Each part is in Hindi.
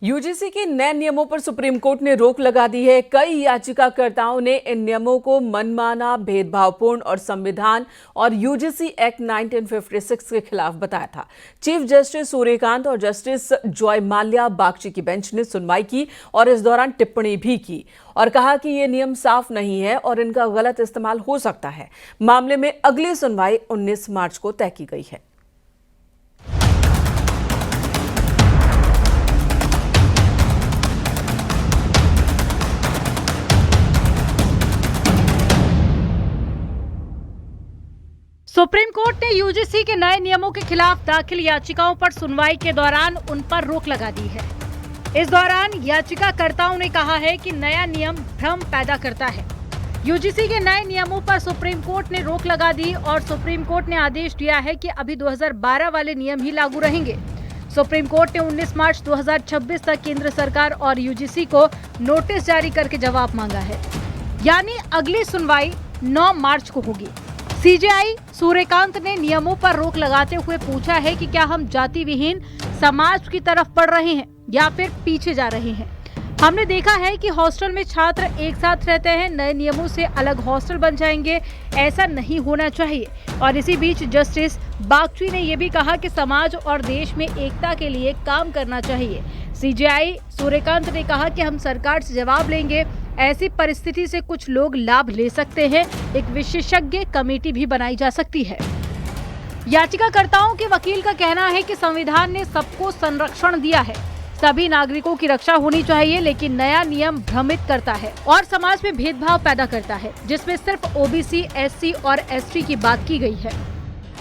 यूजीसी के नए नियमों पर सुप्रीम कोर्ट ने रोक लगा दी है। कई याचिकाकर्ताओं ने इन नियमों को मनमाना, भेदभावपूर्ण और संविधान और यूजीसी एक्ट 1956 के खिलाफ बताया था। चीफ जस्टिस सूर्यकांत और जस्टिस जॉय माल्या बागची की बेंच ने सुनवाई की और इस दौरान टिप्पणी भी की और कहा कि ये नियम साफ नहीं है और इनका गलत इस्तेमाल हो सकता है। मामले में अगली सुनवाई 19 मार्च को तय की गई है। सुप्रीम कोर्ट ने यूजीसी के नए नियमों के खिलाफ दाखिल याचिकाओं पर सुनवाई के दौरान उन पर रोक लगा दी है। इस दौरान याचिकाकर्ताओं ने कहा है कि नया नियम भ्रम पैदा करता है। यूजीसी के नए नियमों पर सुप्रीम कोर्ट ने रोक लगा दी और सुप्रीम कोर्ट ने आदेश दिया है कि अभी 2012 वाले नियम ही लागू रहेंगे। सुप्रीम कोर्ट ने 19 मार्च 2026 तक केंद्र सरकार और यूजीसी को नोटिस जारी करके जवाब मांगा है, यानी अगली सुनवाई 9 मार्च को होगी। सीजेआई सूर्यकांत ने नियमों पर रोक लगाते हुए पूछा है कि क्या हम जाति विहीन समाज की तरफ बढ़ रहे हैं या फिर पीछे जा रहे हैं। हमने देखा है कि हॉस्टल में छात्र एक साथ रहते हैं, नए नियमों से अलग हॉस्टल बन जाएंगे, ऐसा नहीं होना चाहिए। और इसी बीच जस्टिस बागची ने यह भी कहा कि समाज और देश में एकता के लिए काम करना चाहिए। सीजेआई सूर्यकांत ने कहा कि हम सरकार से जवाब लेंगे, ऐसी परिस्थिति से कुछ लोग लाभ ले सकते हैं, एक विशेषज्ञ कमेटी भी बनाई जा सकती है। याचिकाकर्ताओं के वकील का कहना है कि संविधान ने सबको संरक्षण दिया है, सभी नागरिकों की रक्षा होनी चाहिए, लेकिन नया नियम भ्रमित करता है और समाज में भेदभाव पैदा करता है, जिसमें सिर्फ ओबीसी, एससी और एसटी की बात की गई है।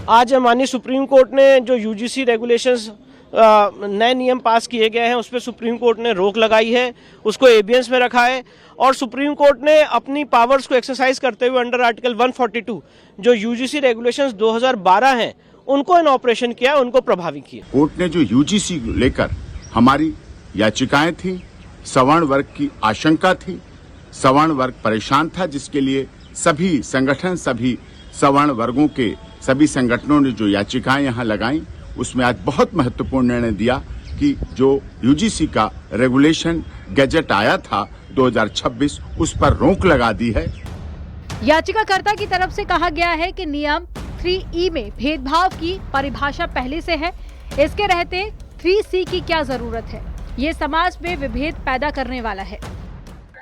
आज माननीय सुप्रीम कोर्ट ने जो यूजीसी रेगुलेशंस नए नियम पास किए गए हैं उस पर सुप्रीम कोर्ट ने रोक लगाई है, उसको एबियंस में रखा है और सुप्रीम कोर्ट ने अपनी पावर्स को एक्सरसाइज करते हुए अंडर आर्टिकल 142 जो यूजीसी रेगुलेशंस 2012 हैं उनको इन ऑपरेशन किया, उनको प्रभावी किया। कोर्ट ने जो यूजीसी लेकर हमारी याचिकाएं थी, सवर्ण वर्ग की आशंका थी, सवर्ण वर्ग परेशान था, जिसके लिए सभी संगठन, सभी सवर्ण वर्गों के सभी संगठनों ने जो याचिकाएं यहाँ लगाई, उसमें आज बहुत महत्वपूर्ण निर्णय दिया कि जो यूजीसी का रेगुलेशन गैजेट आया था 2026 उस पर रोक लगा दी है। याचिकाकर्ता की तरफ से कहा गया है कि नियम 3E में भेदभाव की परिभाषा पहले से है, इसके रहते 3C की क्या जरूरत है। ये समाज में विभेद पैदा करने वाला है।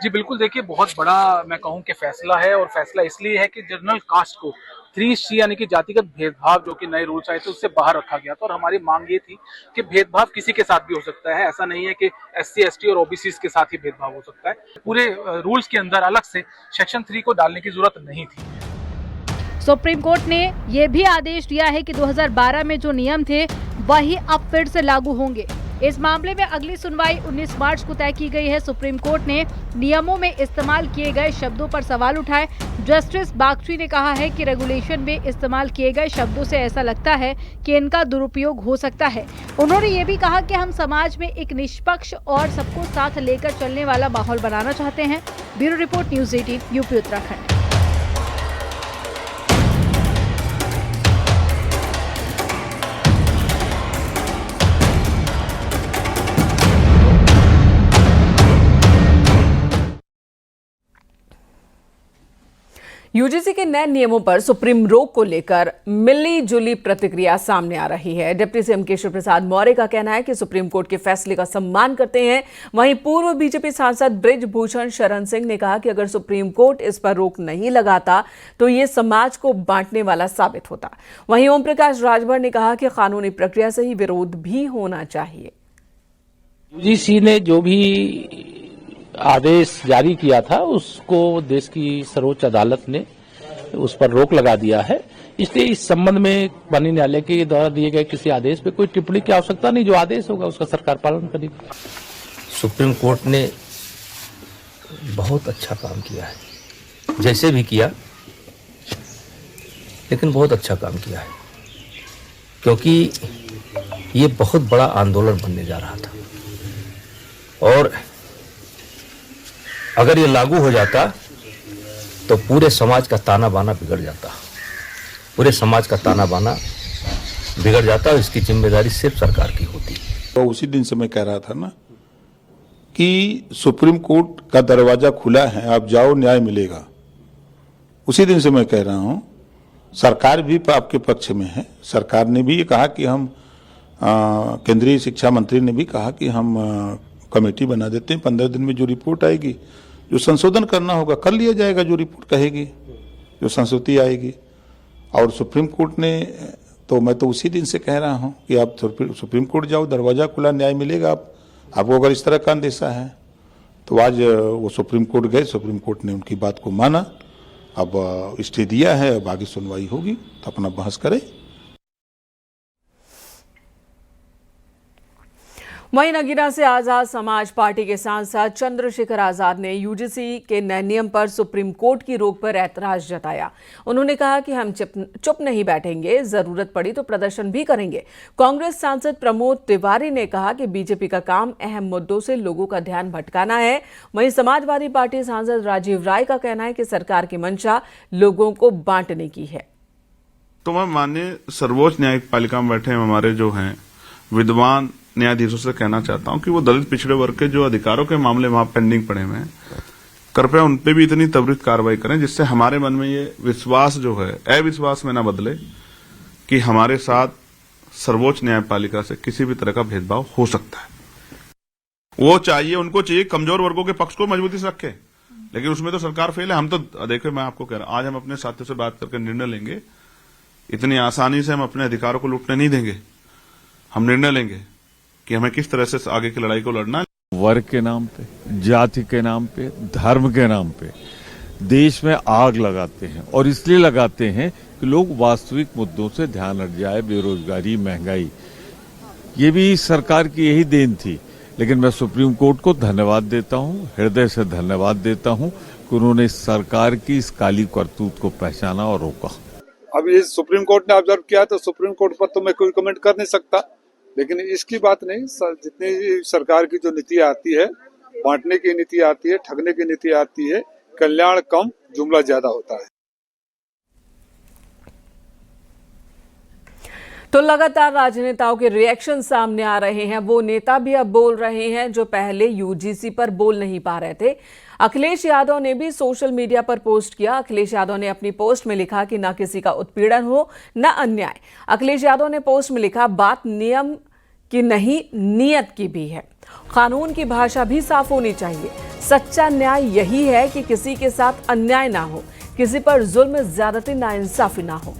जी बिल्कुल, देखिए बहुत बड़ा मैं कहूँ कि फैसला है और फैसला इसलिए है कि जनरल कास्ट को 3C यानी कि जातिगत भेदभाव जो कि नए रूल्स आए थे उससे बाहर रखा गया था और हमारी मांग ये थी कि भेदभाव किसी के साथ भी हो सकता है, ऐसा नहीं है कि SC, ST और OBC के साथ ही भेदभाव हो सकता है। पूरे रूल्स के अंदर अलग से सेक्शन 3 को डालने की जरूरत नहीं थी। सुप्रीम कोर्ट ने यह भी आदेश दिया है कि 2012 में जो नियम थे वही अब फिर से लागू होंगे। इस मामले में अगली सुनवाई 19 मार्च को तय की गई है। सुप्रीम कोर्ट ने नियमों में इस्तेमाल किए गए शब्दों पर सवाल उठाए। जस्टिस बागची ने कहा है कि रेगुलेशन में इस्तेमाल किए गए शब्दों से ऐसा लगता है कि इनका दुरुपयोग हो सकता है। उन्होंने ये भी कहा कि हम समाज में एक निष्पक्ष और सबको साथ लेकर चलने वाला माहौल बनाना चाहते हैं। Bureau report, news 18, UP Uttarakhand. UGC के नए नियमों पर सुप्रीम रोक को लेकर मिली जुली प्रतिक्रिया सामने आ रही है। डिप्टी सीएम केशव प्रसाद मौर्य का कहना है कि सुप्रीम कोर्ट के फैसले का सम्मान करते हैं। वहीं पूर्व बीजेपी सांसद बृजभूषण शरण सिंह ने कहा कि अगर सुप्रीम कोर्ट इस पर रोक नहीं लगाता तो ये समाज को बांटने वाला साबित होता। वहीं ओम प्रकाश राजभर ने कहा कि कानूनी प्रक्रिया से ही विरोध भी होना चाहिए। यूजीसी ने जो भी आदेश जारी किया था उसको देश की सर्वोच्च अदालत ने उस पर रोक लगा दिया है, इसलिए इस संबंध में माननीय न्यायालय के द्वारा दिए गए किसी आदेश पे कोई टिप्पणी की आवश्यकता नहीं। जो आदेश होगा उसका सरकार पालन करेगी। सुप्रीम कोर्ट ने बहुत अच्छा काम किया है, जैसे भी किया, लेकिन बहुत अच्छा काम किया है, क्योंकि ये बहुत बड़ा आंदोलन बनने जा रहा था और अगर ये लागू हो जाता तो पूरे समाज का ताना बाना बिगड़ जाता, पूरे समाज का ताना बाना बिगड़ जाता और इसकी जिम्मेदारी सिर्फ सरकार की होती। तो उसी दिन से मैं कह रहा था ना कि सुप्रीम कोर्ट का दरवाजा खुला है, आप जाओ, न्याय मिलेगा। उसी दिन से मैं कह रहा हूं, सरकार भी आपके पक्ष में है। सरकार ने भी ये कहा कि हम केंद्रीय शिक्षा मंत्री ने भी कहा कि हम कमेटी बना देते हैं, 15 दिन में जो रिपोर्ट आएगी, जो संशोधन करना होगा कर लिया जाएगा, जो रिपोर्ट कहेगी, जो संस्तुति आएगी। और सुप्रीम कोर्ट ने तो मैं तो उसी दिन से कह रहा हूं कि आप सुप्रीम कोर्ट जाओ, दरवाजा खुला, न्याय मिलेगा। आपको अगर इस तरह का अंदेशा है तो आज वो सुप्रीम कोर्ट गए, सुप्रीम कोर्ट ने उनकी बात को माना, अब स्टे दिया है, अब आगे सुनवाई होगी तो अपना बहस करें। वहीं नगीना से आजाद समाज पार्टी के सांसद चंद्रशेखर आजाद ने यूजीसी के नए नियम पर सुप्रीम कोर्ट की रोक पर ऐतराज जताया। उन्होंने कहा कि हम चुप नहीं बैठेंगे, जरूरत पड़ी तो प्रदर्शन भी करेंगे। कांग्रेस सांसद प्रमोद तिवारी ने कहा कि बीजेपी का काम अहम मुद्दों से लोगों का ध्यान भटकाना है। वहीं समाजवादी पार्टी सांसद राजीव राय का कहना है कि सरकार की मंशा लोगों को बांटने की है। तो मैं माननीय सर्वोच्च न्यायपालिका में बैठे हमारे जो हैं विद्वान न्यायाधीशों से कहना चाहता हूं कि वो दलित पिछड़े वर्ग के जो अधिकारों के मामले वहां पेंडिंग पड़े हुए हैं, कृपया उन पे भी इतनी त्वरित कार्रवाई करें जिससे हमारे मन में ये विश्वास जो है अविश्वास में न बदले कि हमारे साथ सर्वोच्च न्यायपालिका से किसी भी तरह का भेदभाव हो सकता है। वो चाहिए, उनको चाहिए कमजोर वर्गों के पक्ष को मजबूती से रखे, लेकिन उसमें तो सरकार फेल है। हम तो देखिए, मैं आपको कह रहा हूं, आज हम अपने साथियों से बात करके निर्णय लेंगे। इतनी आसानी से हम अपने अधिकारों को लूटने नहीं देंगे। हम निर्णय लेंगे कि हमें किस तरह से आगे की लड़ाई को लड़ना है। वर्ग के नाम पे, जाति के नाम पे, धर्म के नाम पे देश में आग लगाते हैं, और इसलिए लगाते हैं कि लोग वास्तविक मुद्दों से ध्यान हट जाए। बेरोजगारी, महंगाई, ये भी सरकार की यही देन थी। लेकिन मैं सुप्रीम कोर्ट को धन्यवाद देता हूं, हृदय से धन्यवाद देता हूं कि उन्होंने सरकार की इस काली करतूत को पहचाना और रोका। अब ये सुप्रीम कोर्ट ने ऑब्जर्व किया तो सुप्रीम कोर्ट पर तो मैं कोई कमेंट कर नहीं सकता, लेकिन इसकी बात नहीं। जितनी सरकार की जो नीति आती है, बांटने की नीति आती है, ठगने की नीति आती है, कल्याण कम जुमला ज्यादा होता है। तो लगातार राजनेताओं के रिएक्शन सामने आ रहे हैं। वो नेता भी अब बोल रहे हैं जो पहले यूजीसी पर बोल नहीं पा रहे थे। अखिलेश यादव ने भी सोशल मीडिया पर पोस्ट किया। अखिलेश यादव ने अपनी पोस्ट में लिखा कि न किसी का उत्पीड़न हो, न अन्याय। अखिलेश यादव ने पोस्ट में लिखा, बात नियम की नहीं, नियत की भी है। कानून की भाषा भी साफ होनी चाहिए। सच्चा न्याय यही है कि किसी के साथ अन्याय ना हो, किसी पर जुल्म, ज्यादती, नाइंसाफी ना हो।